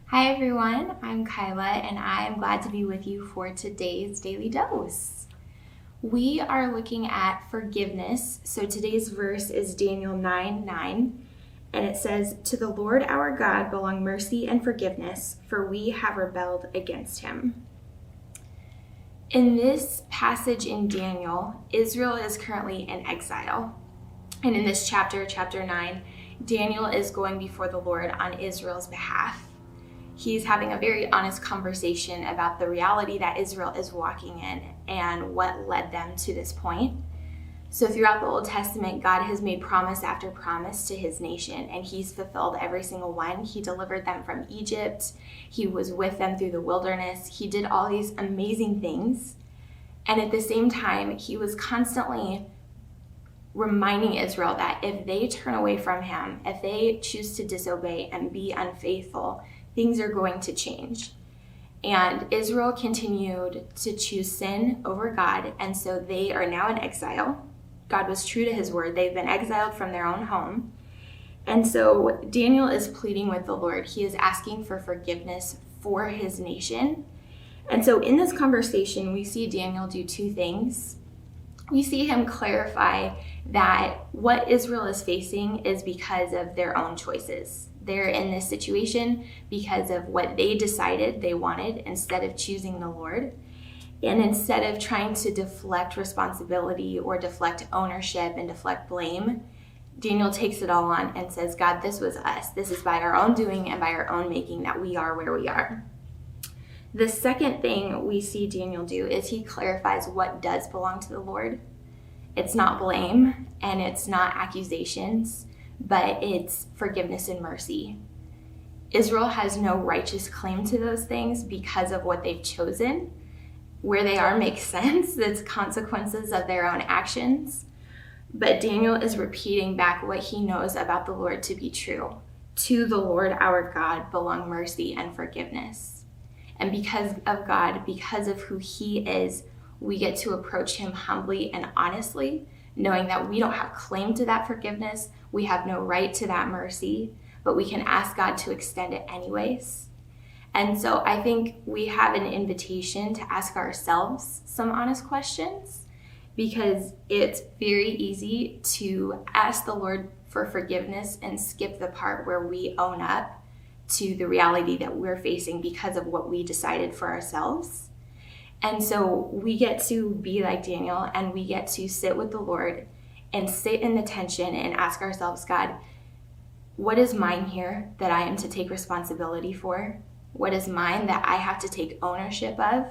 Hi everyone, I'm Kyla and I'm glad to be with you for today's Daily Dose. We are looking at forgiveness. So today's verse is Daniel 9:9, and it says, "To the Lord our God belong mercy and forgiveness, for we have rebelled against him." In this passage in Daniel, Israel is currently in exile. And in this chapter 9, Daniel is going before the Lord on Israel's behalf. He's having a very honest conversation about the reality that Israel is walking in and what led them to this point. So throughout the Old Testament, God has made promise after promise to his nation, and he's fulfilled every single one. He delivered them from Egypt. He was with them through the wilderness. He did all these amazing things. And at the same time, he was constantly reminding Israel that if they turn away from him, if they choose to disobey and be unfaithful, things are going to change. And Israel continued to choose sin over God, and so they are now in exile. God was true to his word. They've been exiled from their own home. And so Daniel is pleading with the Lord. He is asking for forgiveness for his nation. And so in this conversation, we see Daniel do two things. We see him clarify that what Israel is facing is because of their own choices. They're in this situation because of what they decided they wanted instead of choosing the Lord. And instead of trying to deflect responsibility or deflect ownership and deflect blame, Daniel takes it all on and says, God, this was us. This is by our own doing and by our own making that we are where we are. The second thing we see Daniel do is he clarifies what does belong to the Lord. It's not blame and it's not accusations, but it's forgiveness and mercy. Israel has no righteous claim to those things because of what they've chosen. Where they are makes sense. That's consequences of their own actions. But Daniel is repeating back what he knows about the Lord to be true. To the Lord our God belong mercy and forgiveness. And because of God, because of who he is, we get to approach him humbly and honestly, knowing that we don't have claim to that forgiveness. We have no right to that mercy, but we can ask God to extend it anyways. And so I think we have an invitation to ask ourselves some honest questions, because it's very easy to ask the Lord for forgiveness and skip the part where we own up to the reality that we're facing because of what we decided for ourselves. And so we get to be like Daniel, and we get to sit with the Lord and sit in the tension and ask ourselves, God, what is mine here that I am to take responsibility for? What is mine that I have to take ownership of?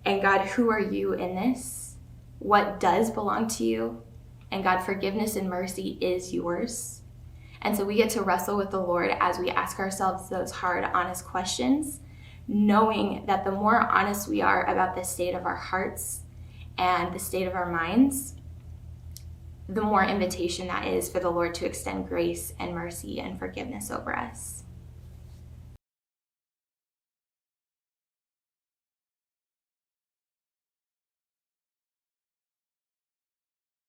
And God, who are you in this? What does belong to you? And God, forgiveness and mercy is yours. And so we get to wrestle with the Lord as we ask ourselves those hard, honest questions, knowing that the more honest we are about the state of our hearts and the state of our minds, the more invitation that is for the Lord to extend grace and mercy and forgiveness over us.